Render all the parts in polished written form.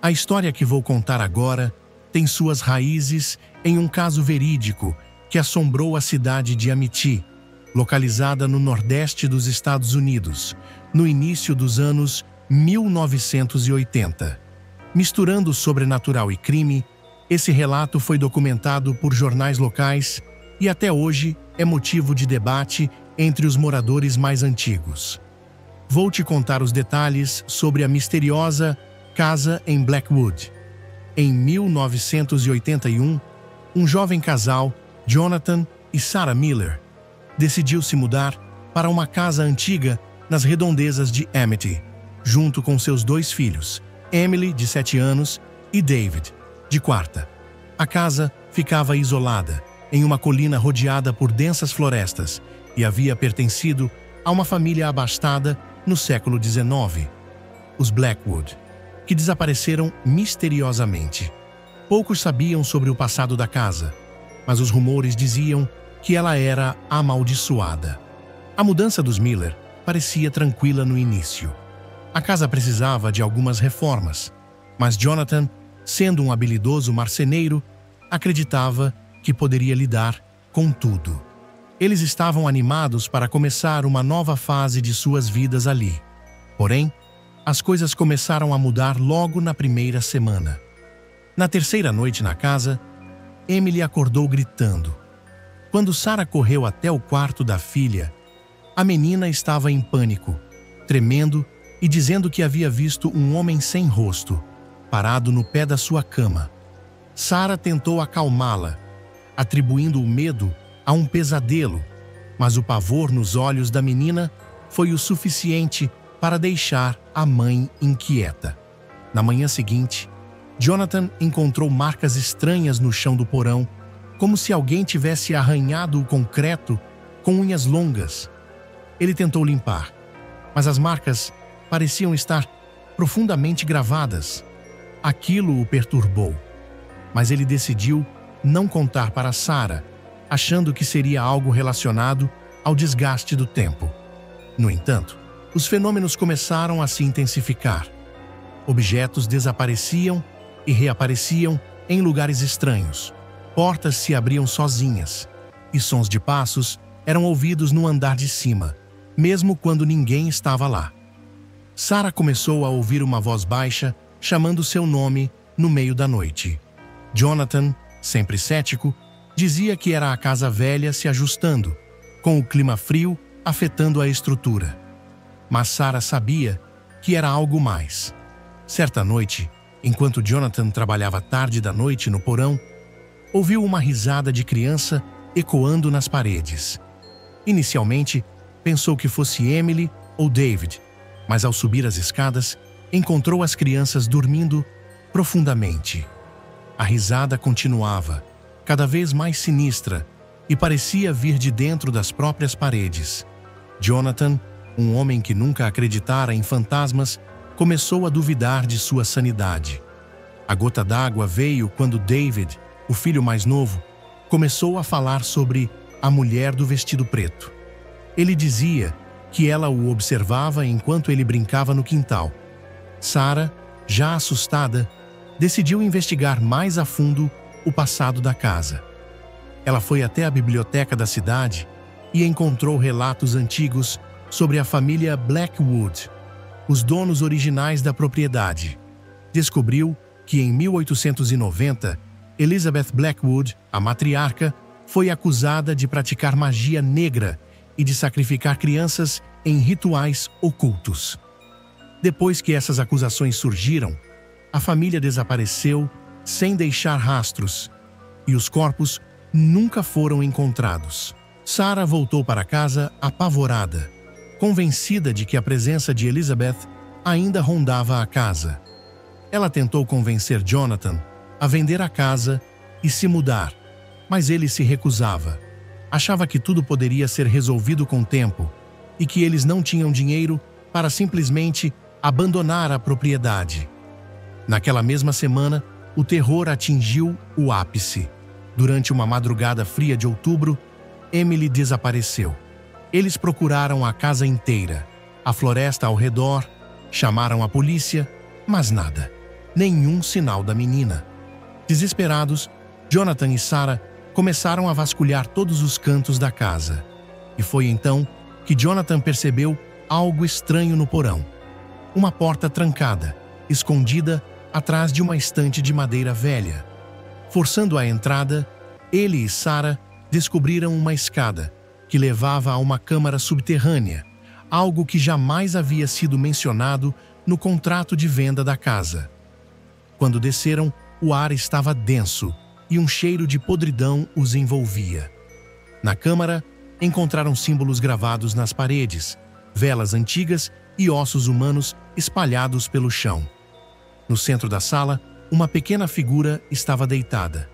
A história que vou contar agora tem suas raízes em um caso verídico que assombrou a cidade de Amity, localizada no nordeste dos Estados Unidos, no início dos anos 1980. Misturando sobrenatural e crime, esse relato foi documentado por jornais locais e até hoje é motivo de debate entre os moradores mais antigos. Vou te contar os detalhes sobre a misteriosa casa em Blackwood. Em 1981, um jovem casal, Jonathan e Sarah Miller, decidiu se mudar para uma casa antiga nas redondezas de Amity, junto com seus 2 filhos, Emily, de 7 anos, e David, de 4. A casa ficava isolada, em uma colina rodeada por densas florestas, e havia pertencido a uma família abastada no século XIX, os Blackwood, que desapareceram misteriosamente. Poucos sabiam sobre o passado da casa, mas os rumores diziam que ela era amaldiçoada. A mudança dos Miller parecia tranquila no início. A casa precisava de algumas reformas, mas Jonathan, sendo um habilidoso marceneiro, acreditava que poderia lidar com tudo. Eles estavam animados para começar uma nova fase de suas vidas ali. Porém, as coisas começaram a mudar logo na primeira semana. Na terceira noite na casa, Emily acordou gritando. Quando Sarah correu até o quarto da filha, a menina estava em pânico, tremendo e dizendo que havia visto um homem sem rosto, parado no pé da sua cama. Sarah tentou acalmá-la, atribuindo o medo a um pesadelo, mas o pavor nos olhos da menina foi o suficiente para deixar a mãe inquieta. Na manhã seguinte, Jonathan encontrou marcas estranhas no chão do porão, como se alguém tivesse arranhado o concreto com unhas longas. Ele tentou limpar, mas as marcas pareciam estar profundamente gravadas. Aquilo o perturbou, mas ele decidiu não contar para Sarah, achando que seria algo relacionado ao desgaste do tempo. No entanto, os fenômenos começaram a se intensificar. Objetos desapareciam e reapareciam em lugares estranhos. Portas se abriam sozinhas, e sons de passos eram ouvidos no andar de cima, mesmo quando ninguém estava lá. Sarah começou a ouvir uma voz baixa chamando seu nome no meio da noite. Jonathan, sempre cético, dizia que era a casa velha se ajustando, com o clima frio afetando a estrutura. Mas Sarah sabia que era algo mais. Certa noite, enquanto Jonathan trabalhava tarde da noite no porão, ouviu uma risada de criança ecoando nas paredes. Inicialmente, pensou que fosse Emily ou David, mas ao subir as escadas, encontrou as crianças dormindo profundamente. A risada continuava, cada vez mais sinistra, e parecia vir de dentro das próprias paredes. Jonathan, um homem que nunca acreditara em fantasmas, começou a duvidar de sua sanidade. A gota d'água veio quando David, o filho mais novo, começou a falar sobre a mulher do vestido preto. Ele dizia que ela o observava enquanto ele brincava no quintal. Sarah, já assustada, decidiu investigar mais a fundo o passado da casa. Ela foi até a biblioteca da cidade e encontrou relatos antigos sobre a família Blackwood, os donos originais da propriedade. Descobriu que em 1890, Elizabeth Blackwood, a matriarca, foi acusada de praticar magia negra e de sacrificar crianças em rituais ocultos. Depois que essas acusações surgiram, a família desapareceu sem deixar rastros, e os corpos nunca foram encontrados. Sarah voltou para casa apavorada, convencida de que a presença de Elizabeth ainda rondava a casa. Ela tentou convencer Jonathan a vender a casa e se mudar, mas ele se recusava. Achava que tudo poderia ser resolvido com o tempo e que eles não tinham dinheiro para simplesmente abandonar a propriedade. Naquela mesma semana, o terror atingiu o ápice. Durante uma madrugada fria de outubro, Emily desapareceu. Eles procuraram a casa inteira, a floresta ao redor, chamaram a polícia, mas nada. nenhum sinal da menina. Desesperados, Jonathan e Sarah começaram a vasculhar todos os cantos da casa. E foi então que Jonathan percebeu algo estranho no porão. Uma porta trancada, escondida atrás de uma estante de madeira velha. Forçando a entrada, ele e Sarah descobriram uma escada que levava a uma câmara subterrânea, algo que jamais havia sido mencionado no contrato de venda da casa. Quando desceram, o ar estava denso e um cheiro de podridão os envolvia. Na câmara, encontraram símbolos gravados nas paredes, velas antigas e ossos humanos espalhados pelo chão. No centro da sala, uma pequena figura estava deitada.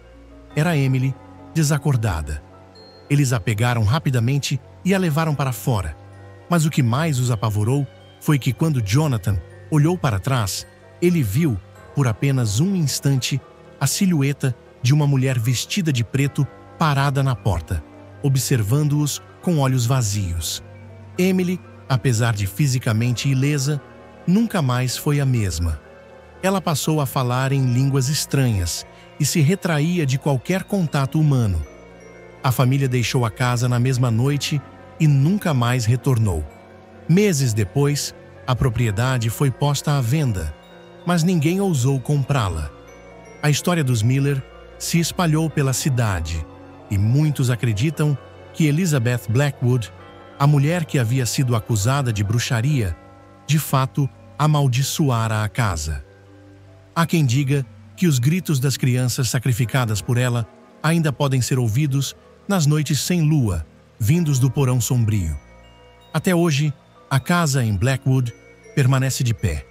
Era Emily, desacordada. Eles a pegaram rapidamente e a levaram para fora. Mas o que mais os apavorou foi que quando Jonathan olhou para trás, ele viu, por apenas um instante, a silhueta de uma mulher vestida de preto parada na porta, observando-os com olhos vazios. Emily, apesar de fisicamente ilesa, nunca mais foi a mesma. Ela passou a falar em línguas estranhas e se retraía de qualquer contato humano. A família deixou a casa na mesma noite e nunca mais retornou. Meses depois, a propriedade foi posta à venda, mas ninguém ousou comprá-la. A história dos Miller se espalhou pela cidade e muitos acreditam que Elizabeth Blackwood, a mulher que havia sido acusada de bruxaria, de fato amaldiçoara a casa. Há quem diga que os gritos das crianças sacrificadas por ela ainda podem ser ouvidos nas noites sem lua, vindos do porão sombrio. Até hoje, a casa em Blackwood permanece de pé,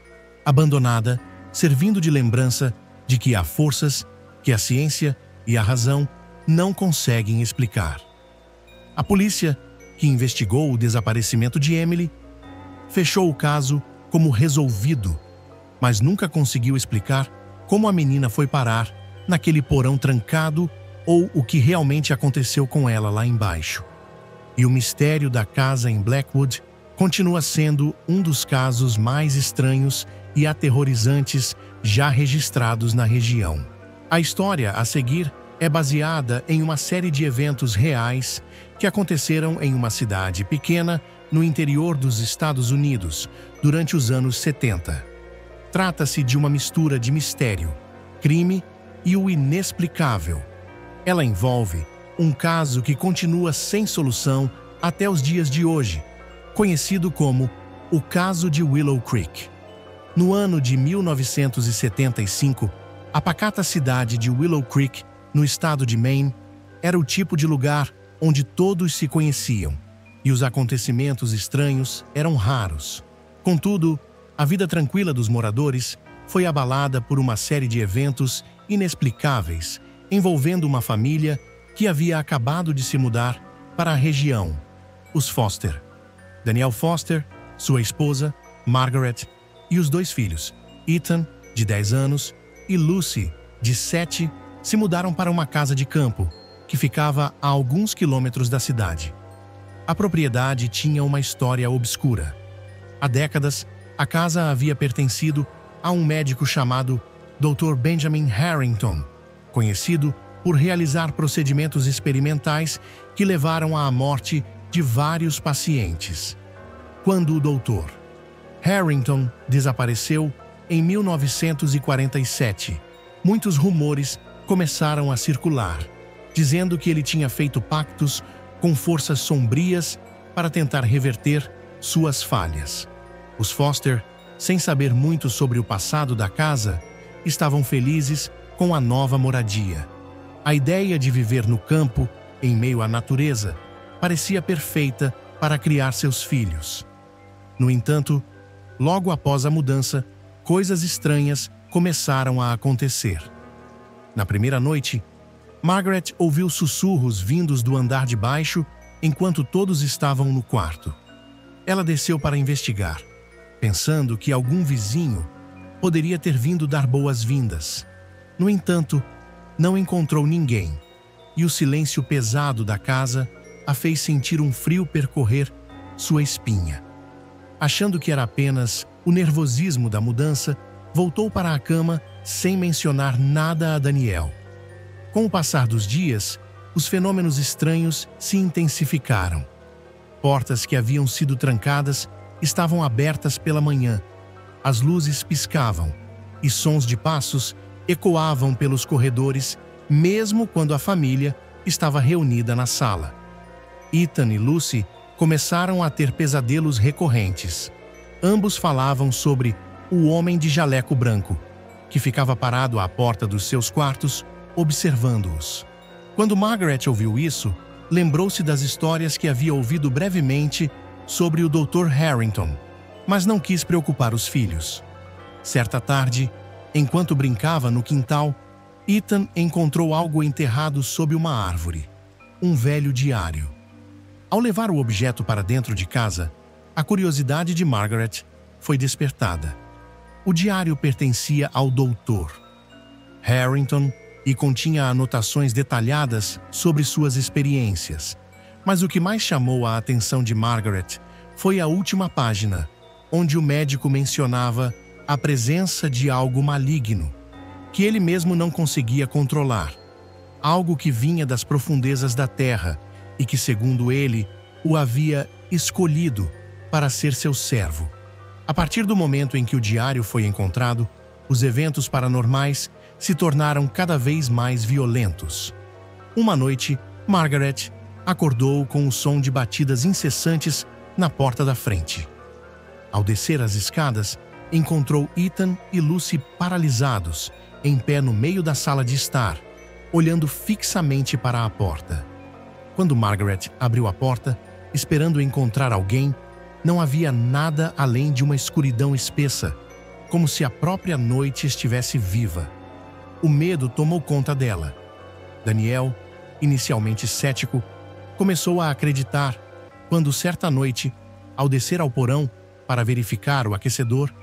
abandonada, servindo de lembrança de que há forças que a ciência e a razão não conseguem explicar. A polícia, que investigou o desaparecimento de Emily, fechou o caso como resolvido, mas nunca conseguiu explicar como a menina foi parar naquele porão trancado ou o que realmente aconteceu com ela lá embaixo. E o mistério da casa em Blackwood continua sendo um dos casos mais estranhos e aterrorizantes já registrados na região. A história a seguir é baseada em uma série de eventos reais que aconteceram em uma cidade pequena no interior dos Estados Unidos durante os anos 70. Trata-se de uma mistura de mistério, crime e o inexplicável. Ela envolve um caso que continua sem solução até os dias de hoje, conhecido como o caso de Willow Creek. No ano de 1975, a pacata cidade de Willow Creek, no estado de Maine, era o tipo de lugar onde todos se conheciam, e os acontecimentos estranhos eram raros. Contudo, a vida tranquila dos moradores foi abalada por uma série de eventos inexplicáveis envolvendo uma família que havia acabado de se mudar para a região, os Foster. Daniel Foster, sua esposa, Margaret, e os dois filhos, Ethan, de 10 anos, e Lucy, de 7, se mudaram para uma casa de campo que ficava a alguns quilômetros da cidade. A propriedade tinha uma história obscura. Há décadas, a casa havia pertencido a um médico chamado Dr. Benjamin Harrington, conhecido por realizar procedimentos experimentais que levaram à morte de vários pacientes. Quando o Dr. Harrington desapareceu em 1947, muitos rumores começaram a circular, dizendo que ele tinha feito pactos com forças sombrias para tentar reverter suas falhas. Os Foster, sem saber muito sobre o passado da casa, estavam felizes com a nova moradia. A ideia de viver no campo, em meio à natureza, parecia perfeita para criar seus filhos. No entanto, logo após a mudança, coisas estranhas começaram a acontecer. Na primeira noite, Margaret ouviu sussurros vindos do andar de baixo enquanto todos estavam no quarto. Ela desceu para investigar, pensando que algum vizinho poderia ter vindo dar boas-vindas. No entanto, não encontrou ninguém, e o silêncio pesado da casa a fez sentir um frio percorrer sua espinha. Achando que era apenas o nervosismo da mudança, voltou para a cama sem mencionar nada a Daniel. Com o passar dos dias, os fenômenos estranhos se intensificaram. Portas que haviam sido trancadas estavam abertas pela manhã, as luzes piscavam e sons de passos ecoavam pelos corredores, mesmo quando a família estava reunida na sala. Ethan e Lucy começaram a ter pesadelos recorrentes. Ambos falavam sobre o homem de jaleco branco, que ficava parado à porta dos seus quartos, observando-os. Quando Margaret ouviu isso, lembrou-se das histórias que havia ouvido brevemente sobre o Dr. Harrington, mas não quis preocupar os filhos. Certa tarde, enquanto brincava no quintal, Ethan encontrou algo enterrado sob uma árvore, um velho diário. Ao levar o objeto para dentro de casa, a curiosidade de Margaret foi despertada. O diário pertencia ao Dr. Harrington e continha anotações detalhadas sobre suas experiências. Mas o que mais chamou a atenção de Margaret foi a última página, onde o médico mencionava a presença de algo maligno, que ele mesmo não conseguia controlar. Algo que vinha das profundezas da terra e que, segundo ele, o havia escolhido para ser seu servo. A partir do momento em que o diário foi encontrado, os eventos paranormais se tornaram cada vez mais violentos. Uma noite, Margaret acordou com o som de batidas incessantes na porta da frente. Ao descer as escadas, encontrou Ethan e Lucy paralisados, em pé no meio da sala de estar, olhando fixamente para a porta. Quando Margaret abriu a porta, esperando encontrar alguém, não havia nada além de uma escuridão espessa, como se a própria noite estivesse viva. O medo tomou conta dela. Daniel, inicialmente cético, começou a acreditar quando, certa noite, ao descer ao porão para verificar o aquecedor,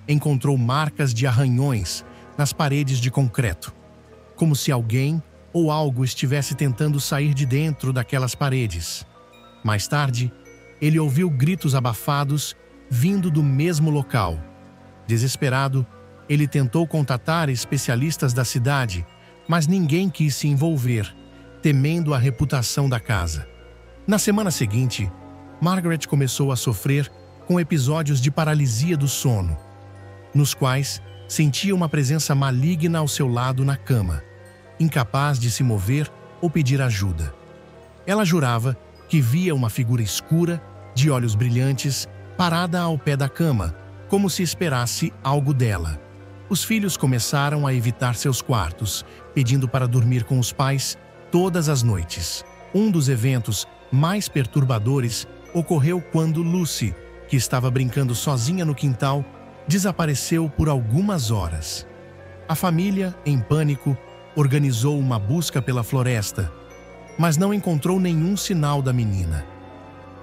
encontrou marcas de arranhões nas paredes de concreto, como se alguém ou algo estivesse tentando sair de dentro daquelas paredes. Mais tarde, ele ouviu gritos abafados vindo do mesmo local. Desesperado, ele tentou contatar especialistas da cidade, mas ninguém quis se envolver, temendo a reputação da casa. Na semana seguinte, Margaret começou a sofrer com episódios de paralisia do sono, nos quais sentia uma presença maligna ao seu lado na cama, incapaz de se mover ou pedir ajuda. Ela jurava que via uma figura escura, de olhos brilhantes, parada ao pé da cama, como se esperasse algo dela. Os filhos começaram a evitar seus quartos, pedindo para dormir com os pais todas as noites. Um dos eventos mais perturbadores ocorreu quando Lucy, que estava brincando sozinha no quintal, desapareceu por algumas horas. A família, em pânico, organizou uma busca pela floresta, mas não encontrou nenhum sinal da menina.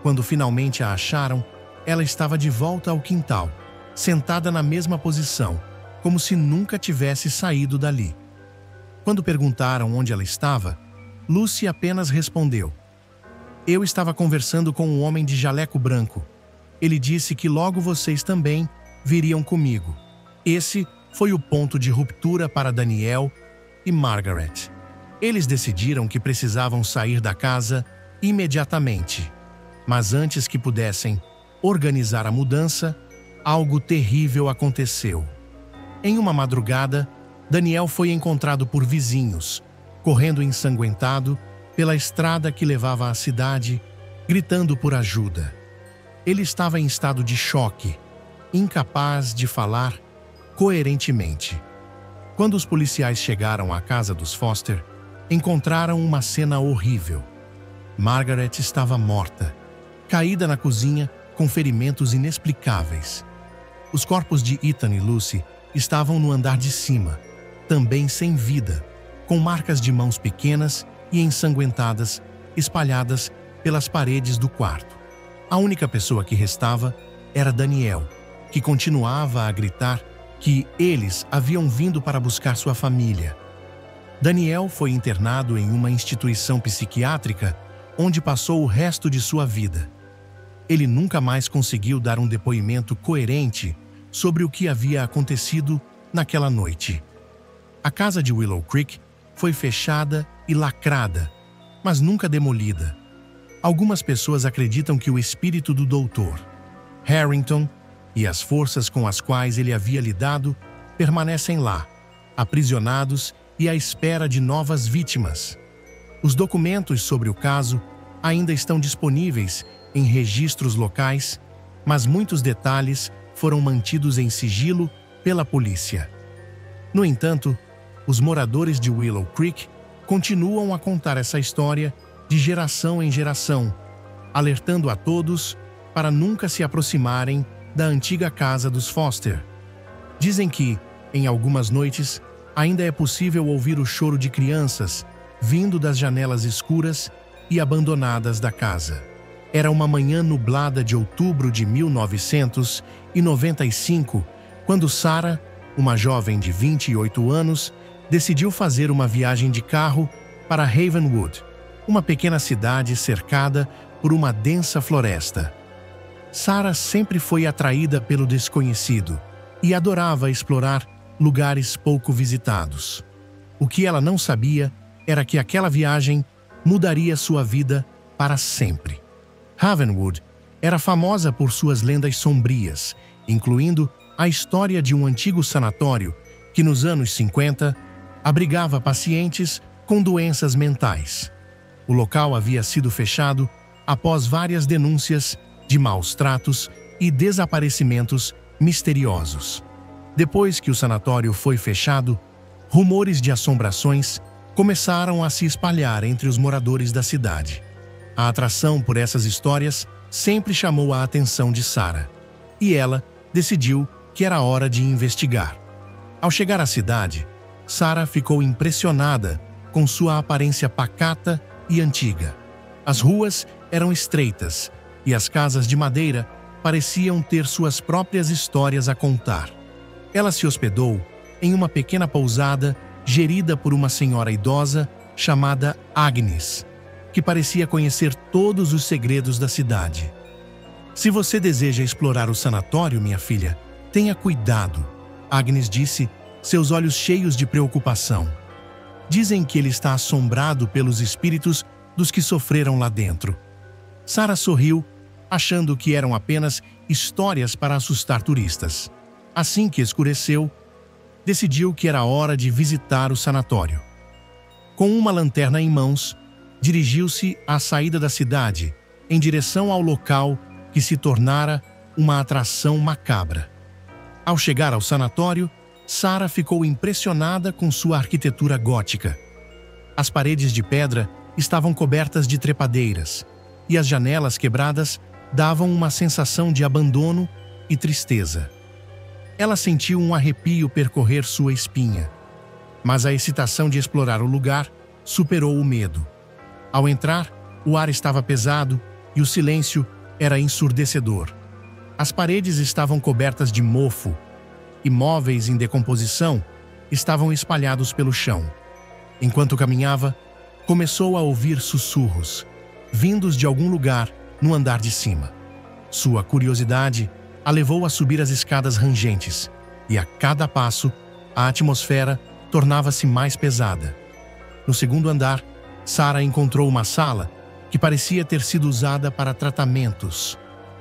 Quando finalmente a acharam, ela estava de volta ao quintal, sentada na mesma posição, como se nunca tivesse saído dali. Quando perguntaram onde ela estava, Lucy apenas respondeu: "Eu estava conversando com um homem de jaleco branco. Ele disse que logo vocês também viriam comigo." Esse foi o ponto de ruptura para Daniel e Margaret. Eles decidiram que precisavam sair da casa imediatamente. Mas antes que pudessem organizar a mudança, algo terrível aconteceu. Em uma madrugada, Daniel foi encontrado por vizinhos, correndo ensanguentado pela estrada que levava à cidade, gritando por ajuda. Ele estava em estado de choque, incapaz de falar coerentemente. Quando os policiais chegaram à casa dos Foster, encontraram uma cena horrível. Margaret estava morta, caída na cozinha com ferimentos inexplicáveis. Os corpos de Ethan e Lucy estavam no andar de cima, também sem vida, com marcas de mãos pequenas e ensanguentadas espalhadas pelas paredes do quarto. A única pessoa que restava era Daniel, que continuava a gritar que eles haviam vindo para buscar sua família. Daniel foi internado em uma instituição psiquiátrica onde passou o resto de sua vida. Ele nunca mais conseguiu dar um depoimento coerente sobre o que havia acontecido naquela noite. A casa de Willow Creek foi fechada e lacrada, mas nunca demolida. Algumas pessoas acreditam que o espírito do Dr. Harrington e as forças com as quais ele havia lidado permanecem lá, aprisionados e à espera de novas vítimas. Os documentos sobre o caso ainda estão disponíveis em registros locais, mas muitos detalhes foram mantidos em sigilo pela polícia. No entanto, os moradores de Willow Creek continuam a contar essa história de geração em geração, alertando a todos para nunca se aproximarem da antiga casa dos Foster. Dizem que, em algumas noites, ainda é possível ouvir o choro de crianças vindo das janelas escuras e abandonadas da casa. Era uma manhã nublada de outubro de 1995, quando Sarah, uma jovem de 28 anos, decidiu fazer uma viagem de carro para Havenwood, uma pequena cidade cercada por uma densa floresta. Sarah sempre foi atraída pelo desconhecido e adorava explorar lugares pouco visitados. O que ela não sabia era que aquela viagem mudaria sua vida para sempre. Havenwood era famosa por suas lendas sombrias, incluindo a história de um antigo sanatório que, nos anos 50, abrigava pacientes com doenças mentais. O local havia sido fechado após várias denúncias de maus tratos e desaparecimentos misteriosos. Depois que o sanatório foi fechado, rumores de assombrações começaram a se espalhar entre os moradores da cidade. A atração por essas histórias sempre chamou a atenção de Sarah, e ela decidiu que era hora de investigar. Ao chegar à cidade, Sarah ficou impressionada com sua aparência pacata e antiga. As ruas eram estreitas e as casas de madeira pareciam ter suas próprias histórias a contar. Ela se hospedou em uma pequena pousada gerida por uma senhora idosa chamada Agnes, que parecia conhecer todos os segredos da cidade. "Se você deseja explorar o sanatório, minha filha, tenha cuidado", Agnes disse, seus olhos cheios de preocupação. "Dizem que ele está assombrado pelos espíritos dos que sofreram lá dentro." Sarah sorriu, achando que eram apenas histórias para assustar turistas. Assim que escureceu, decidiu que era hora de visitar o sanatório. Com uma lanterna em mãos, dirigiu-se à saída da cidade, em direção ao local que se tornara uma atração macabra. Ao chegar ao sanatório, Sarah ficou impressionada com sua arquitetura gótica. As paredes de pedra estavam cobertas de trepadeiras, e as janelas quebradas davam uma sensação de abandono e tristeza. Ela sentiu um arrepio percorrer sua espinha, mas a excitação de explorar o lugar superou o medo. Ao entrar, o ar estava pesado e o silêncio era ensurdecedor. As paredes estavam cobertas de mofo e móveis em decomposição estavam espalhados pelo chão. Enquanto caminhava, começou a ouvir sussurros, vindos de algum lugar no andar de cima. Sua curiosidade a levou a subir as escadas rangentes, e a cada passo, a atmosfera tornava-se mais pesada. No segundo andar, Sarah encontrou uma sala que parecia ter sido usada para tratamentos.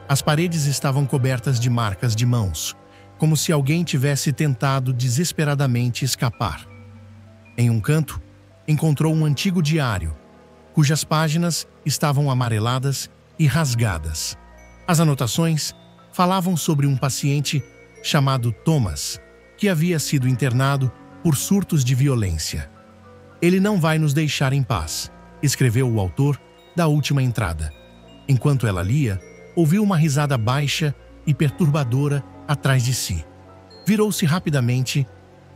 As paredes estavam cobertas de marcas de mãos, como se alguém tivesse tentado desesperadamente escapar. Em um canto, encontrou um antigo diário, cujas páginas estavam amareladas e rasgadas. As anotações falavam sobre um paciente chamado Thomas, que havia sido internado por surtos de violência. "Ele não vai nos deixar em paz", escreveu o autor da última entrada. Enquanto ela lia, ouviu uma risada baixa e perturbadora atrás de si. Virou-se rapidamente,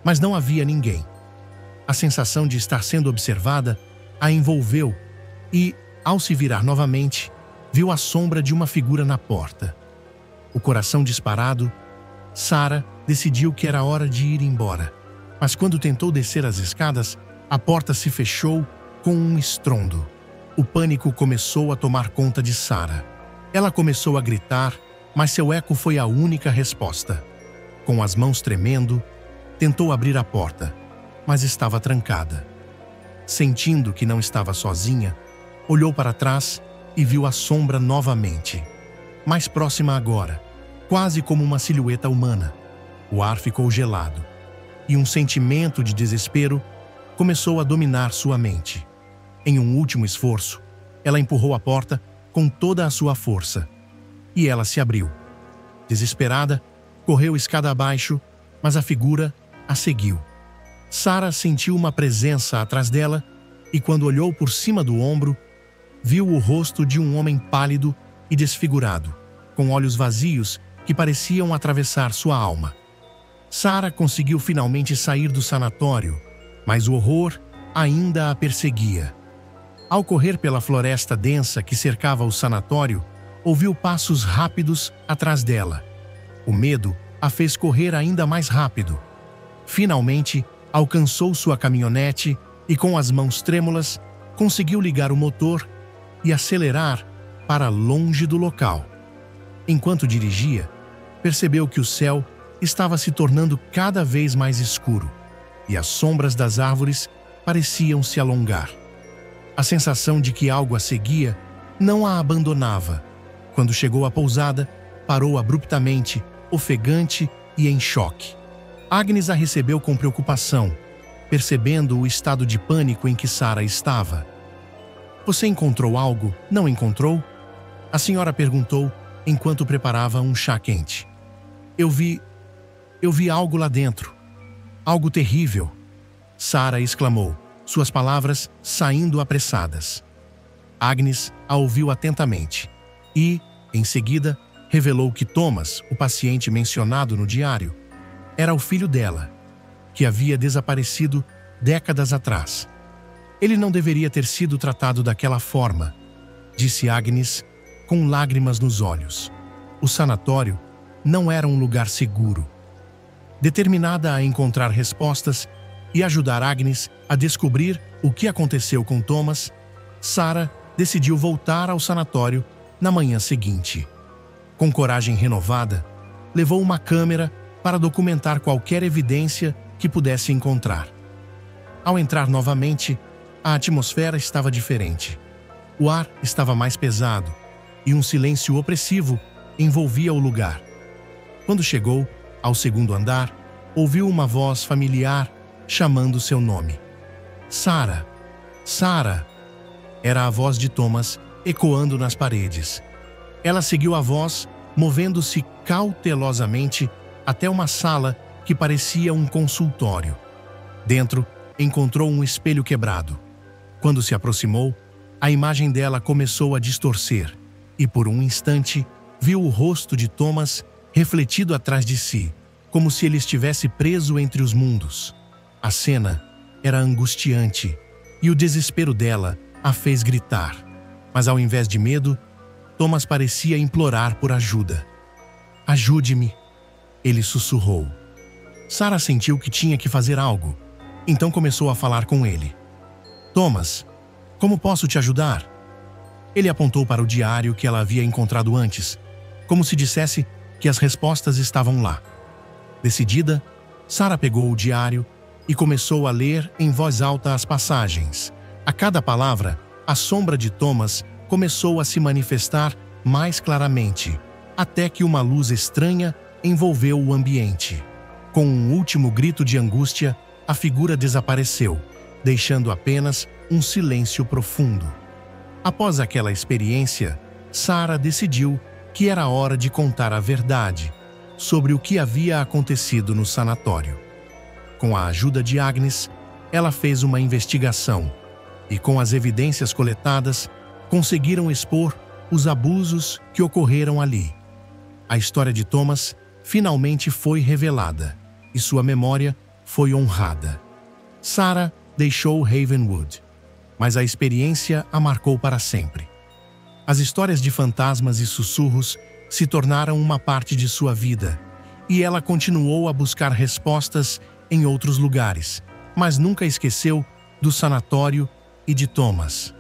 mas não havia ninguém. A sensação de estar sendo observada a envolveu e, ao se virar novamente, viu a sombra de uma figura na porta. O coração disparado, Sarah decidiu que era hora de ir embora. Mas quando tentou descer as escadas, a porta se fechou com um estrondo. O pânico começou a tomar conta de Sarah. Ela começou a gritar, mas seu eco foi a única resposta. Com as mãos tremendo, tentou abrir a porta, mas estava trancada. Sentindo que não estava sozinha, olhou para trás e viu a sombra novamente. Mais próxima agora, quase como uma silhueta humana. O ar ficou gelado, e um sentimento de desespero começou a dominar sua mente. Em um último esforço, ela empurrou a porta com toda a sua força, e ela se abriu. Desesperada, correu escada abaixo, mas a figura a seguiu. Sarah sentiu uma presença atrás dela e, quando olhou por cima do ombro, viu o rosto de um homem pálido e desfigurado, com olhos vazios que pareciam atravessar sua alma. Sarah conseguiu finalmente sair do sanatório, mas o horror ainda a perseguia. Ao correr pela floresta densa que cercava o sanatório, ouviu passos rápidos atrás dela. O medo a fez correr ainda mais rápido. Finalmente, alcançou sua caminhonete e, com as mãos trêmulas, conseguiu ligar o motor e acelerar para longe do local. Enquanto dirigia, percebeu que o céu estava se tornando cada vez mais escuro e as sombras das árvores pareciam se alongar. A sensação de que algo a seguia não a abandonava. Quando chegou à pousada, parou abruptamente, ofegante e em choque. Agnes a recebeu com preocupação, percebendo o estado de pânico em que Sarah estava. "Você encontrou algo, não encontrou?" A senhora perguntou enquanto preparava um chá quente. Eu vi algo lá dentro. Algo terrível." Sarah exclamou, suas palavras saindo apressadas. Agnes a ouviu atentamente e, em seguida, revelou que Thomas, o paciente mencionado no diário, era o filho dela, que havia desaparecido décadas atrás. "Ele não deveria ter sido tratado daquela forma", disse Agnes, com lágrimas nos olhos. O sanatório não era um lugar seguro. Determinada a encontrar respostas e ajudar Agnes a descobrir o que aconteceu com Thomas, Sarah decidiu voltar ao sanatório na manhã seguinte. Com coragem renovada, levou uma câmera para documentar qualquer evidência que pudesse encontrar. Ao entrar novamente, a atmosfera estava diferente. O ar estava mais pesado e um silêncio opressivo envolvia o lugar. Quando chegou ao segundo andar, ouviu uma voz familiar chamando seu nome. "Sarah! Sarah!" Era a voz de Thomas ecoando nas paredes. Ela seguiu a voz, movendo-se cautelosamente até uma sala que parecia um consultório. Dentro, encontrou um espelho quebrado. Quando se aproximou, a imagem dela começou a distorcer e, por um instante, viu o rosto de Thomas refletido atrás de si, como se ele estivesse preso entre os mundos. A cena era angustiante e o desespero dela a fez gritar. Mas ao invés de medo, Thomas parecia implorar por ajuda. "Ajude-me", ele sussurrou. Sarah sentiu que tinha que fazer algo, então começou a falar com ele. "Thomas, como posso te ajudar?" Ele apontou para o diário que ela havia encontrado antes, como se dissesse que as respostas estavam lá. Decidida, Sarah pegou o diário e começou a ler em voz alta as passagens. A cada palavra, a sombra de Thomas começou a se manifestar mais claramente, até que uma luz estranha envolveu o ambiente. Com um último grito de angústia, a figura desapareceu, deixando apenas um silêncio profundo. Após aquela experiência, Sarah decidiu que era hora de contar a verdade sobre o que havia acontecido no sanatório. Com a ajuda de Agnes, ela fez uma investigação e, com as evidências coletadas, conseguiram expor os abusos que ocorreram ali. A história de Thomas finalmente foi revelada e sua memória foi honrada. Sarah deixou Ravenwood, mas a experiência a marcou para sempre. As histórias de fantasmas e sussurros se tornaram uma parte de sua vida, e ela continuou a buscar respostas em outros lugares, mas nunca esqueceu do sanatório e de Thomas.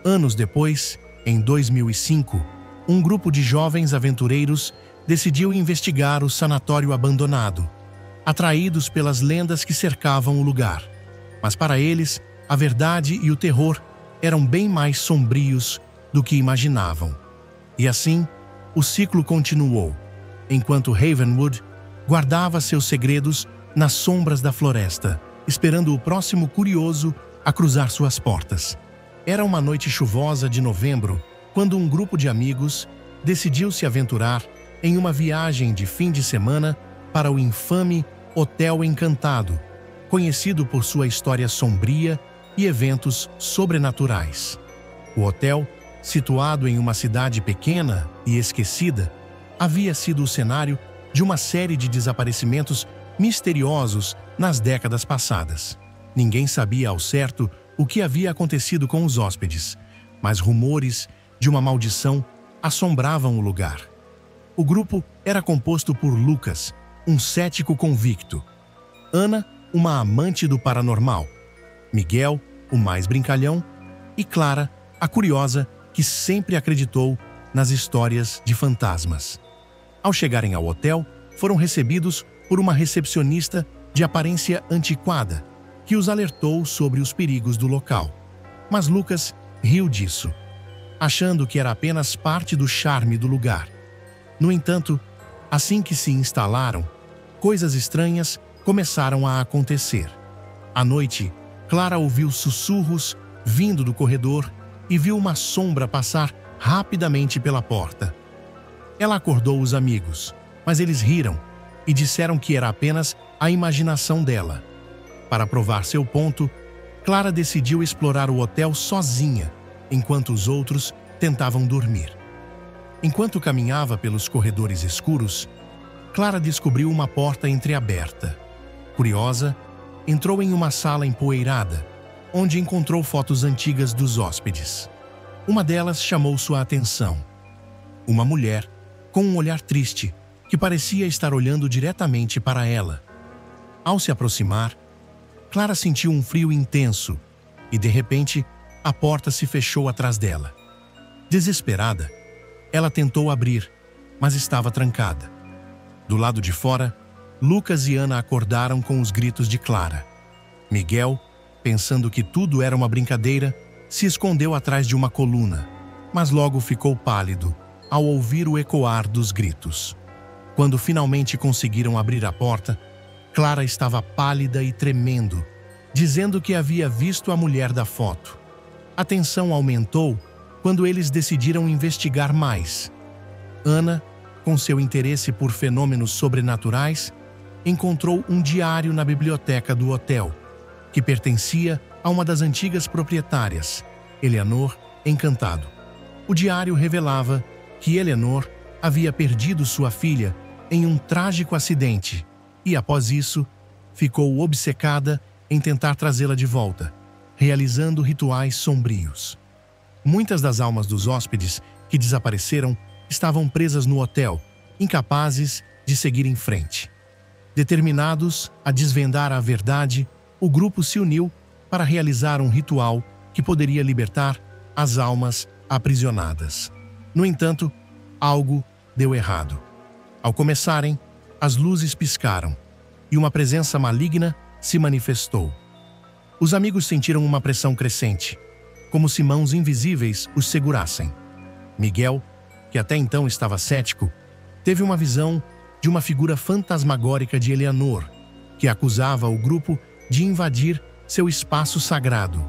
Anos depois, em 2005, um grupo de jovens aventureiros decidiu investigar o sanatório abandonado, atraídos pelas lendas que cercavam o lugar. Mas para eles, a verdade e o terror eram bem mais sombrios do que imaginavam. E assim, o ciclo continuou, enquanto Ravenwood guardava seus segredos nas sombras da floresta, esperando o próximo curioso a cruzar suas portas. Era uma noite chuvosa de novembro, quando um grupo de amigos decidiu se aventurar em uma viagem de fim de semana para o infame Hotel Encantado, conhecido por sua história sombria e eventos sobrenaturais. O hotel, situado em uma cidade pequena e esquecida, havia sido o cenário de uma série de desaparecimentos misteriosos nas décadas passadas. Ninguém sabia ao certo o que havia acontecido com os hóspedes, mas rumores de uma maldição assombravam o lugar. O grupo era composto por Lucas, um cético convicto; Ana, uma amante do paranormal; Miguel, o mais brincalhão; e Clara, a curiosa que sempre acreditou nas histórias de fantasmas. Ao chegarem ao hotel, foram recebidos por uma recepcionista de aparência antiquada, que os alertou sobre os perigos do local. Mas Lucas riu disso, achando que era apenas parte do charme do lugar. No entanto, assim que se instalaram, coisas estranhas começaram a acontecer. À noite, Clara ouviu sussurros vindo do corredor e viu uma sombra passar rapidamente pela porta. Ela acordou os amigos, mas eles riram e disseram que era apenas a imaginação dela. Para provar seu ponto, Clara decidiu explorar o hotel sozinha, enquanto os outros tentavam dormir. Enquanto caminhava pelos corredores escuros, Clara descobriu uma porta entreaberta. Curiosa, entrou em uma sala empoeirada, onde encontrou fotos antigas dos hóspedes. Uma delas chamou sua atenção. Uma mulher, com um olhar triste, que parecia estar olhando diretamente para ela. Ao se aproximar, Clara sentiu um frio intenso e, de repente, a porta se fechou atrás dela. Desesperada, ela tentou abrir, mas estava trancada. Do lado de fora, Lucas e Ana acordaram com os gritos de Clara. Miguel, pensando que tudo era uma brincadeira, se escondeu atrás de uma coluna, mas logo ficou pálido ao ouvir o ecoar dos gritos. Quando finalmente conseguiram abrir a porta, Clara estava pálida e tremendo, dizendo que havia visto a mulher da foto. A tensão aumentou quando eles decidiram investigar mais. Ana, com seu interesse por fenômenos sobrenaturais, encontrou um diário na biblioteca do hotel, que pertencia a uma das antigas proprietárias, Eleanor Encantado. O diário revelava que Eleanor havia perdido sua filha em um trágico acidente e, após isso, ficou obcecada em tentar trazê-la de volta, realizando rituais sombrios. Muitas das almas dos hóspedes que desapareceram estavam presas no hotel, incapazes de seguir em frente. Determinados a desvendar a verdade, o grupo se uniu para realizar um ritual que poderia libertar as almas aprisionadas. No entanto, algo deu errado. Ao começarem, as luzes piscaram e uma presença maligna se manifestou. Os amigos sentiram uma pressão crescente, como se mãos invisíveis os segurassem. Miguel, que até então estava cético, teve uma visão de uma figura fantasmagórica de Eleanor, que acusava o grupo de invadir seu espaço sagrado.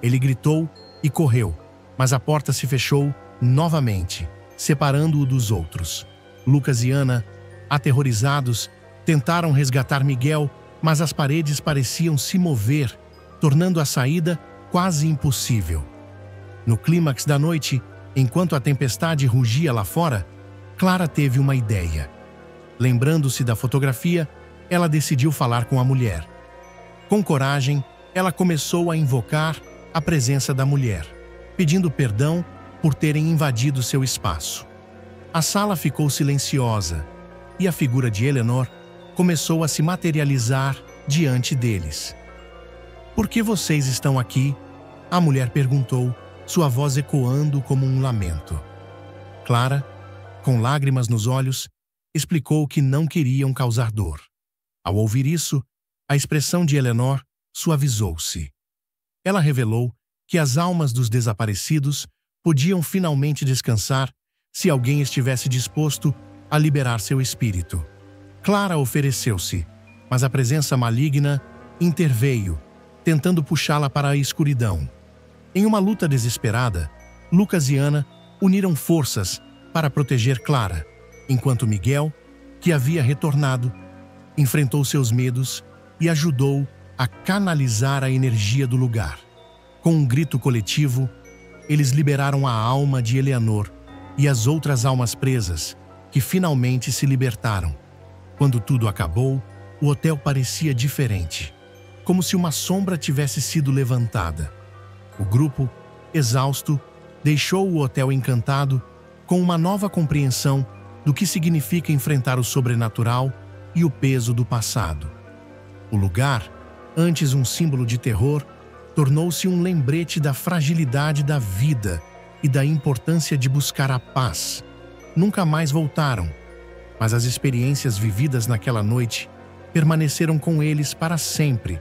Ele gritou e correu, mas a porta se fechou novamente, separando-o dos outros. Lucas e Ana, aterrorizados, tentaram resgatar Miguel, mas as paredes pareciam se mover, tornando a saída quase impossível. No clímax da noite, enquanto a tempestade rugia lá fora, Clara teve uma ideia. Lembrando-se da fotografia, ela decidiu falar com a mulher. Com coragem, ela começou a invocar a presença da mulher, pedindo perdão por terem invadido seu espaço. A sala ficou silenciosa e a figura de Eleanor começou a se materializar diante deles. "Por que vocês estão aqui?" a mulher perguntou, sua voz ecoando como um lamento. Clara, com lágrimas nos olhos, explicou que não queriam causar dor. Ao ouvir isso, a expressão de Eleanor suavizou-se. Ela revelou que as almas dos desaparecidos podiam finalmente descansar se alguém estivesse disposto a liberar seu espírito. Clara ofereceu-se, mas a presença maligna interveio, tentando puxá-la para a escuridão. Em uma luta desesperada, Lucas e Ana uniram forças para proteger Clara, enquanto Miguel, que havia retornado, enfrentou seus medos e ajudou a canalizar a energia do lugar. Com um grito coletivo, eles liberaram a alma de Eleanor e as outras almas presas, que finalmente se libertaram. Quando tudo acabou, o hotel parecia diferente, como se uma sombra tivesse sido levantada. O grupo, exausto, deixou o hotel encantado com uma nova compreensão do que significa enfrentar o sobrenatural e o peso do passado. O lugar, antes um símbolo de terror, tornou-se um lembrete da fragilidade da vida e da importância de buscar a paz. Nunca mais voltaram, mas as experiências vividas naquela noite permaneceram com eles para sempre,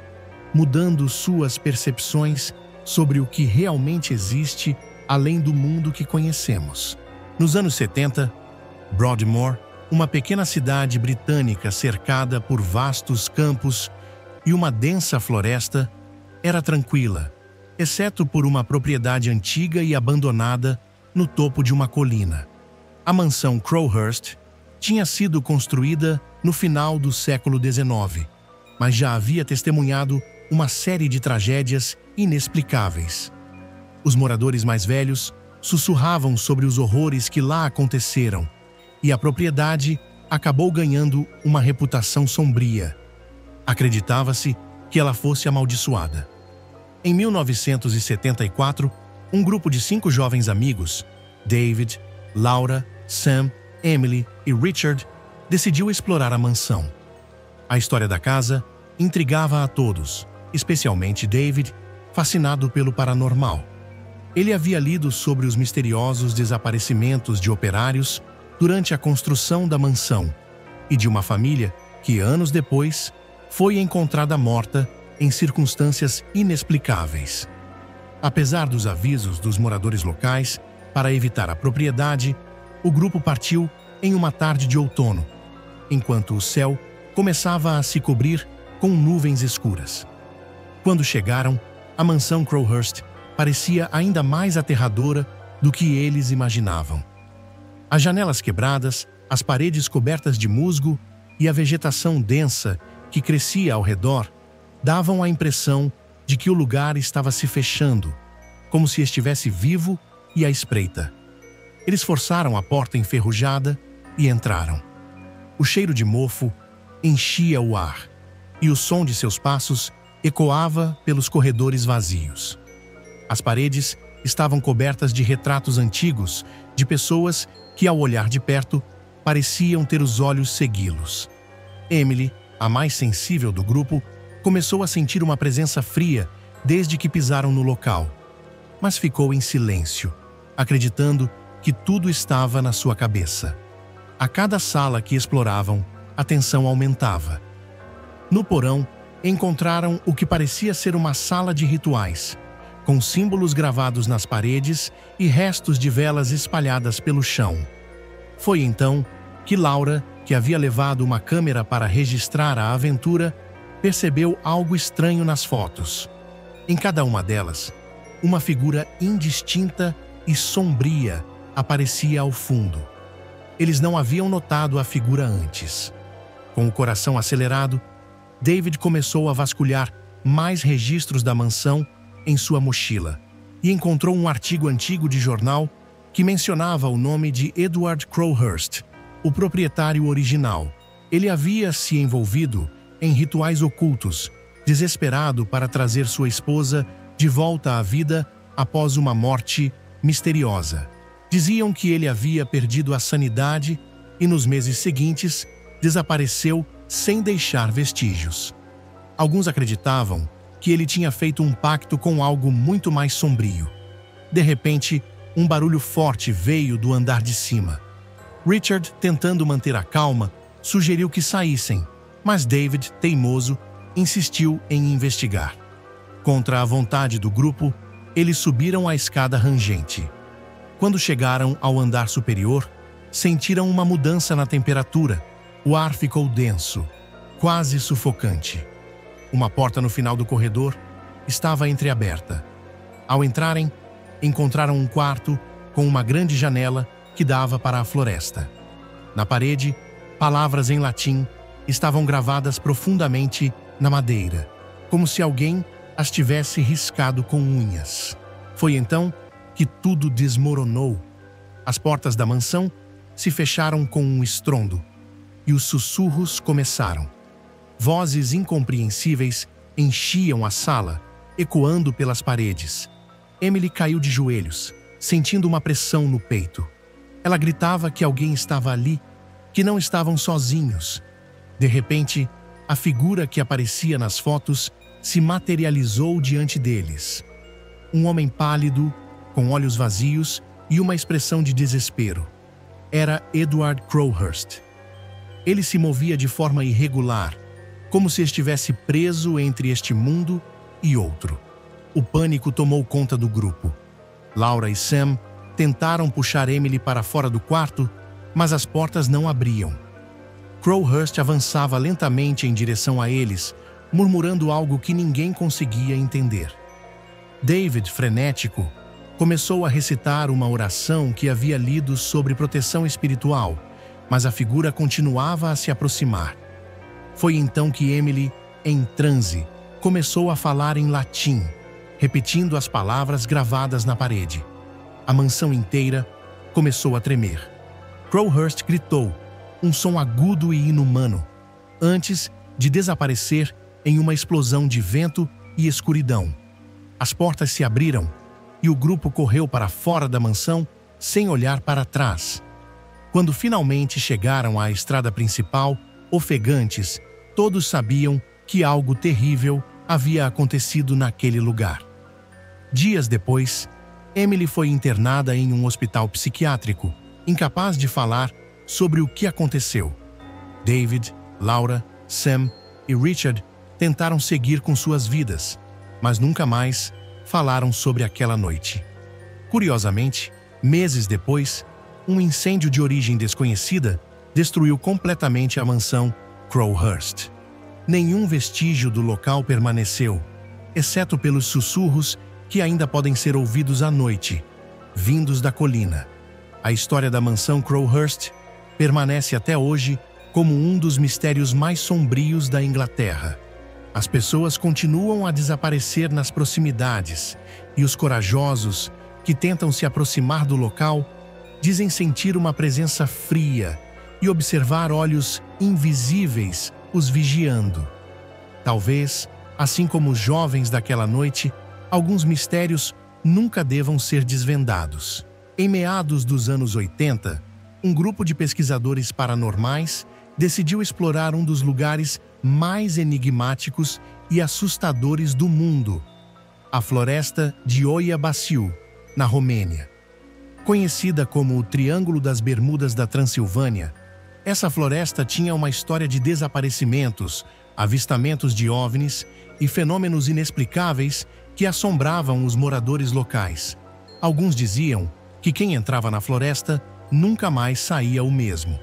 mudando suas percepções sobre o que realmente existe além do mundo que conhecemos. Nos anos 70, Broadmoor, uma pequena cidade britânica cercada por vastos campos e uma densa floresta, era tranquila, exceto por uma propriedade antiga e abandonada no topo de uma colina. A mansão Crowhurst tinha sido construída no final do século XIX, mas já havia testemunhado uma série de tragédias inexplicáveis. Os moradores mais velhos sussurravam sobre os horrores que lá aconteceram, e a propriedade acabou ganhando uma reputação sombria. Acreditava-se que ela fosse amaldiçoada. Em 1974, um grupo de 5 jovens amigos, David, Laura, Sam, Emily e Richard, decidiu explorar a mansão. A história da casa intrigava a todos, especialmente David, fascinado pelo paranormal. Ele havia lido sobre os misteriosos desaparecimentos de operários durante a construção da mansão e de uma família que, anos depois, foi encontrada morta em circunstâncias inexplicáveis. Apesar dos avisos dos moradores locais para evitar a propriedade, o grupo partiu em uma tarde de outono, enquanto o céu começava a se cobrir com nuvens escuras. Quando chegaram, a mansão Crowhurst parecia ainda mais aterradora do que eles imaginavam. As janelas quebradas, as paredes cobertas de musgo e a vegetação densa que crescia ao redor davam a impressão de que o lugar estava se fechando, como se estivesse vivo e à espreita. Eles forçaram a porta enferrujada e entraram. O cheiro de mofo enchia o ar, e o som de seus passos ecoava pelos corredores vazios. As paredes estavam cobertas de retratos antigos de pessoas que, ao olhar de perto, pareciam ter os olhos segui-los. Emily, a mais sensível do grupo, começou a sentir uma presença fria desde que pisaram no local, mas ficou em silêncio, acreditando que tudo estava na sua cabeça. A cada sala que exploravam, a tensão aumentava. No porão, encontraram o que parecia ser uma sala de rituais, com símbolos gravados nas paredes e restos de velas espalhadas pelo chão. Foi então que Laura, que havia levado uma câmera para registrar a aventura, percebeu algo estranho nas fotos. Em cada uma delas, uma figura indistinta e sombria aparecia ao fundo. Eles não haviam notado a figura antes. Com o coração acelerado, David começou a vasculhar mais registros da mansão em sua mochila e encontrou um artigo antigo de jornal que mencionava o nome de Edward Crowhurst, o proprietário original. Ele havia se envolvido em rituais ocultos, desesperado para trazer sua esposa de volta à vida após uma morte misteriosa. Diziam que ele havia perdido a sanidade e, nos meses seguintes, desapareceu sem deixar vestígios. Alguns acreditavam que ele tinha feito um pacto com algo muito mais sombrio. De repente, um barulho forte veio do andar de cima. Richard, tentando manter a calma, sugeriu que saíssem, mas David, teimoso, insistiu em investigar. Contra a vontade do grupo, eles subiram a escada rangente. Quando chegaram ao andar superior, sentiram uma mudança na temperatura. O ar ficou denso, quase sufocante. Uma porta no final do corredor estava entreaberta. Ao entrarem, encontraram um quarto com uma grande janela que dava para a floresta. Na parede, palavras em latim estavam gravadas profundamente na madeira, como se alguém as tivesse riscado com unhas. Foi então que tudo desmoronou. As portas da mansão se fecharam com um estrondo e os sussurros começaram. Vozes incompreensíveis enchiam a sala, ecoando pelas paredes. Emily caiu de joelhos, sentindo uma pressão no peito. Ela gritava que alguém estava ali, que não estavam sozinhos. De repente, a figura que aparecia nas fotos se materializou diante deles. Um homem pálido, com olhos vazios e uma expressão de desespero. Era Edward Crowhurst. Ele se movia de forma irregular, como se estivesse preso entre este mundo e outro. O pânico tomou conta do grupo. Laura e Sam tentaram puxar Emily para fora do quarto, mas as portas não abriam. Crowhurst avançava lentamente em direção a eles, murmurando algo que ninguém conseguia entender. David, frenético, começou a recitar uma oração que havia lido sobre proteção espiritual, mas a figura continuava a se aproximar. Foi então que Emily, em transe, começou a falar em latim, repetindo as palavras gravadas na parede. A mansão inteira começou a tremer. Crowhurst gritou, um som agudo e inumano, antes de desaparecer em uma explosão de vento e escuridão. As portas se abriram e o grupo correu para fora da mansão sem olhar para trás. Quando finalmente chegaram à estrada principal, ofegantes, todos sabiam que algo terrível havia acontecido naquele lugar. Dias depois, Emily foi internada em um hospital psiquiátrico, incapaz de falar sobre o que aconteceu. David, Laura, Sam e Richard tentaram seguir com suas vidas, mas nunca mais falaram sobre aquela noite. Curiosamente, meses depois, um incêndio de origem desconhecida destruiu completamente a mansão Crowhurst. Nenhum vestígio do local permaneceu, exceto pelos sussurros que ainda podem ser ouvidos à noite, vindos da colina. A história da mansão Crowhurst permanece até hoje como um dos mistérios mais sombrios da Inglaterra. As pessoas continuam a desaparecer nas proximidades e os corajosos que tentam se aproximar do local dizem sentir uma presença fria e observar olhos invisíveis os vigiando. Talvez, assim como os jovens daquela noite, alguns mistérios nunca devam ser desvendados. Em meados dos anos 80, um grupo de pesquisadores paranormais decidiu explorar um dos lugares mais enigmáticos e assustadores do mundo, a floresta de Oia Baciu, na Romênia. Conhecida como o Triângulo das Bermudas da Transilvânia, essa floresta tinha uma história de desaparecimentos, avistamentos de OVNIs e fenômenos inexplicáveis que assombravam os moradores locais. Alguns diziam que quem entrava na floresta nunca mais saía o mesmo.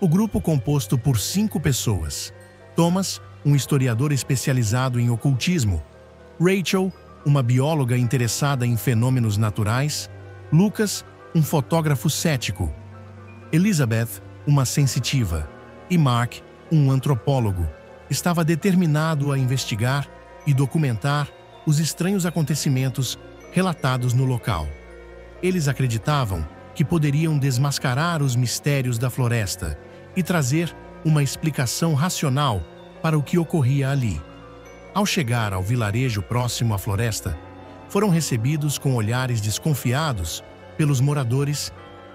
O grupo, composto por 5 pessoas: Thomas, um historiador especializado em ocultismo; Rachel, uma bióloga interessada em fenômenos naturais; Lucas, um fotógrafo cético; Elizabeth, uma sensitiva; e Mark, um antropólogo, estava determinado a investigar e documentar os estranhos acontecimentos relatados no local. Eles acreditavam que poderiam desmascarar os mistérios da floresta e trazer uma explicação racional para o que ocorria ali. Ao chegar ao vilarejo próximo à floresta, foram recebidos com olhares desconfiados pelos moradores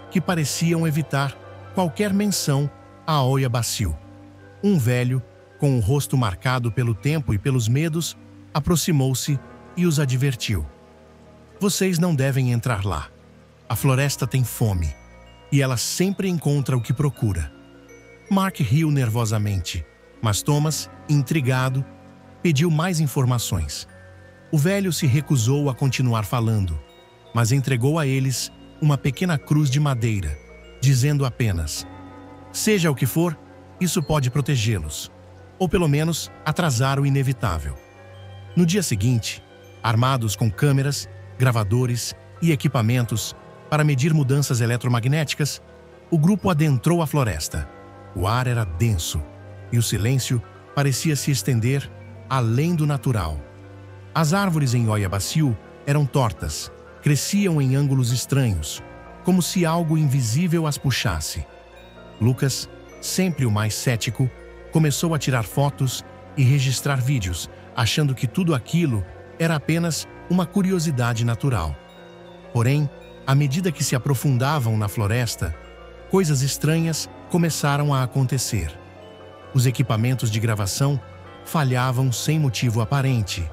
que pareciam evitar qualquer menção a Oia Baciu. Um velho, com o rosto marcado pelo tempo e pelos medos, aproximou-se e os advertiu. Vocês não devem entrar lá. A floresta tem fome, e ela sempre encontra o que procura. Mark riu nervosamente, mas Thomas, intrigado, pediu mais informações. O velho se recusou a continuar falando, mas entregou a eles uma pequena cruz de madeira, dizendo apenas: seja o que for, isso pode protegê-los, ou pelo menos atrasar o inevitável. No dia seguinte, armados com câmeras, gravadores e equipamentos para medir mudanças eletromagnéticas, o grupo adentrou a floresta. O ar era denso e o silêncio parecia se estender além do natural. As árvores em Oiabaciu eram tortas, cresciam em ângulos estranhos, como se algo invisível as puxasse. Lucas, sempre o mais cético, começou a tirar fotos e registrar vídeos, achando que tudo aquilo era apenas uma curiosidade natural. Porém, à medida que se aprofundavam na floresta, coisas estranhas começaram a acontecer. Os equipamentos de gravação falhavam sem motivo aparente,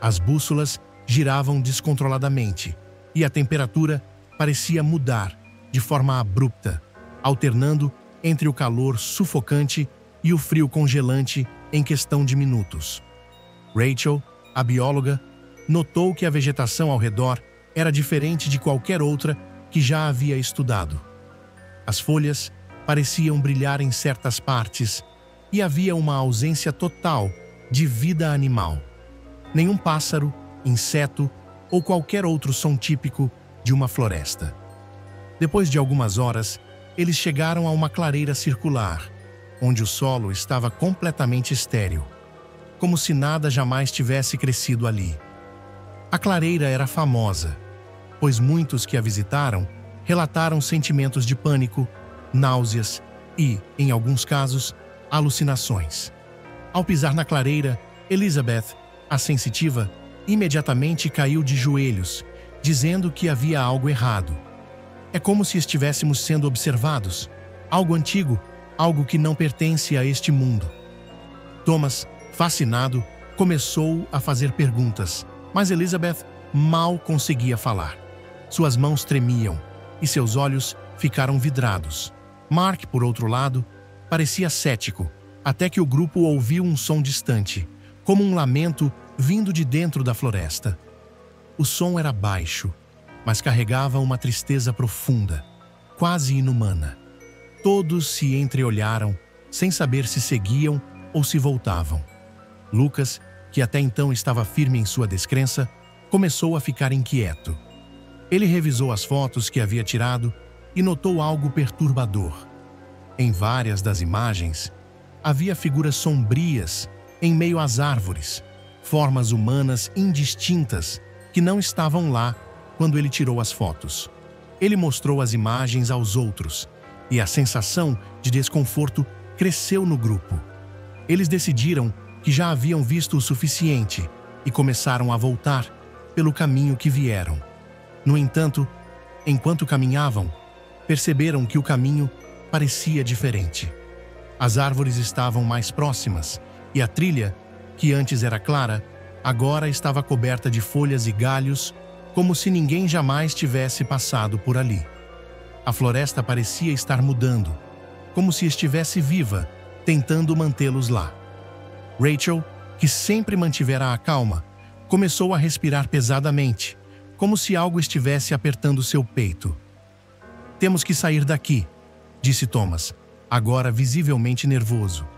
as bússolas giravam descontroladamente e a temperatura parecia mudar de forma abrupta, alternando entre o calor sufocante e o frio congelante em questão de minutos. Rachel, a bióloga, notou que a vegetação ao redor era diferente de qualquer outra que já havia estudado. As folhas pareciam brilhar em certas partes e havia uma ausência total de vida animal. Nenhum pássaro, inseto ou qualquer outro som típico de uma floresta. Depois de algumas horas, eles chegaram a uma clareira circular, onde o solo estava completamente estéril, como se nada jamais tivesse crescido ali. A clareira era famosa, pois muitos que a visitaram relataram sentimentos de pânico, náuseas e, em alguns casos, alucinações. Ao pisar na clareira, Elizabeth, a sensitiva, imediatamente caiu de joelhos, dizendo que havia algo errado. É como se estivéssemos sendo observados, algo antigo, algo que não pertence a este mundo. Thomas, fascinado, começou a fazer perguntas, mas Elizabeth mal conseguia falar. Suas mãos tremiam e seus olhos ficaram vidrados. Mark, por outro lado, parecia cético, até que o grupo ouviu um som distante, como um lamento vindo de dentro da floresta. O som era baixo, mas carregava uma tristeza profunda, quase inumana. Todos se entreolharam, sem saber se seguiam ou se voltavam. Lucas, que até então estava firme em sua descrença, começou a ficar inquieto. Ele revisou as fotos que havia tirado e notou algo perturbador. Em várias das imagens, havia figuras sombrias em meio às árvores, formas humanas indistintas que não estavam lá quando ele tirou as fotos. Ele mostrou as imagens aos outros e a sensação de desconforto cresceu no grupo. Eles decidiram que já haviam visto o suficiente e começaram a voltar pelo caminho que vieram. No entanto, enquanto caminhavam, perceberam que o caminho parecia diferente. As árvores estavam mais próximas e a trilha, que antes era clara, agora estava coberta de folhas e galhos, como se ninguém jamais tivesse passado por ali. A floresta parecia estar mudando, como se estivesse viva, tentando mantê-los lá. Rachel, que sempre mantivera a calma, começou a respirar pesadamente, como se algo estivesse apertando seu peito. "Temos que sair daqui", disse Thomas, agora visivelmente nervoso.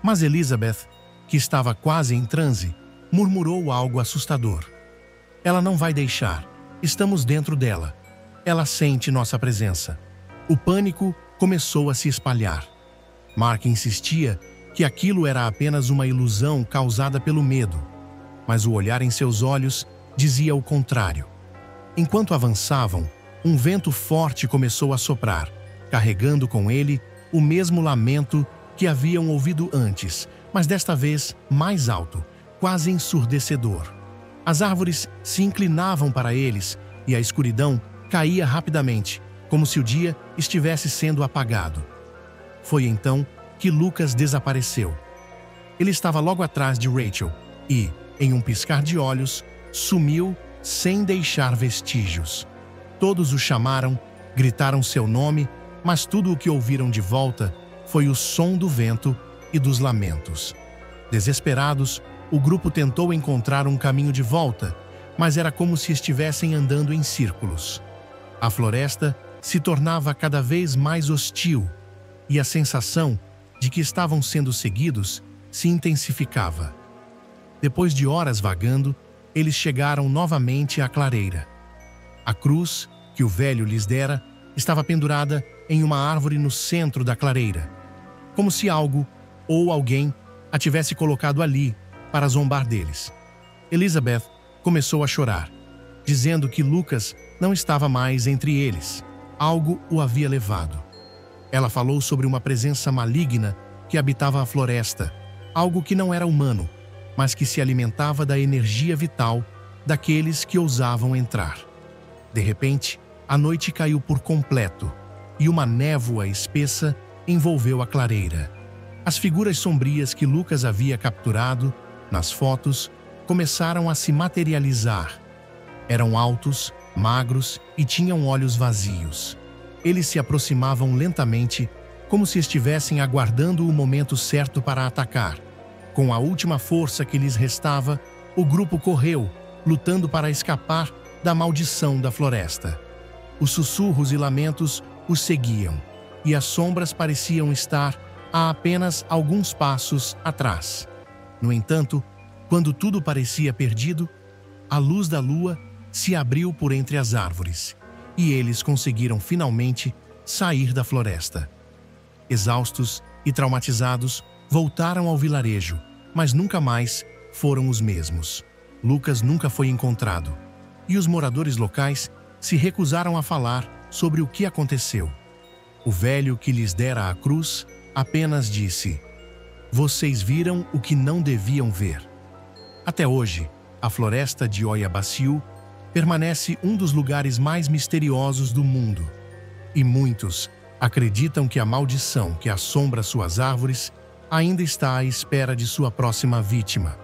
Mas Elizabeth, que estava quase em transe, murmurou algo assustador. "Ela não vai deixar. Estamos dentro dela. Ela sente nossa presença." O pânico começou a se espalhar. Mark insistia que aquilo era apenas uma ilusão causada pelo medo, mas o olhar em seus olhos dizia o contrário. Enquanto avançavam, um vento forte começou a soprar, carregando com ele o mesmo lamento que haviam ouvido antes, mas desta vez mais alto, quase ensurdecedor. As árvores se inclinavam para eles e a escuridão caía rapidamente, como se o dia estivesse sendo apagado. Foi então que Lucas desapareceu. Ele estava logo atrás de Rachel e, em um piscar de olhos, sumiu sem deixar vestígios. Todos o chamaram, gritaram seu nome, mas tudo o que ouviram de volta foi o som do vento e dos lamentos. Desesperados, o grupo tentou encontrar um caminho de volta, mas era como se estivessem andando em círculos. A floresta se tornava cada vez mais hostil e a sensação de que estavam sendo seguidos se intensificava. Depois de horas vagando, eles chegaram novamente à clareira. A cruz que o velho lhes dera estava pendurada em uma árvore no centro da clareira, como se algo ou alguém a tivesse colocado ali para zombar deles. Elizabeth começou a chorar, dizendo que Lucas não estava mais entre eles. Algo o havia levado. Ela falou sobre uma presença maligna que habitava a floresta, algo que não era humano, mas que se alimentava da energia vital daqueles que ousavam entrar. De repente, a noite caiu por completo e uma névoa espessa envolveu a clareira. As figuras sombrias que Lucas havia capturado nas fotos começaram a se materializar. Eram altos, magros e tinham olhos vazios. Eles se aproximavam lentamente, como se estivessem aguardando o momento certo para atacar. Com a última força que lhes restava, o grupo correu, lutando para escapar da maldição da floresta. Os sussurros e lamentos os seguiam, e as sombras pareciam estar a apenas alguns passos atrás. No entanto, quando tudo parecia perdido, a luz da lua se abriu por entre as árvores, e eles conseguiram finalmente sair da floresta. Exaustos e traumatizados, voltaram ao vilarejo, mas nunca mais foram os mesmos. Lucas nunca foi encontrado, e os moradores locais se recusaram a falar sobre o que aconteceu. O velho que lhes dera a cruz apenas disse: "Vocês viram o que não deviam ver." Até hoje, a floresta de Oyabasiu permanece um dos lugares mais misteriosos do mundo, e muitos acreditam que a maldição que assombra suas árvores ainda está à espera de sua próxima vítima.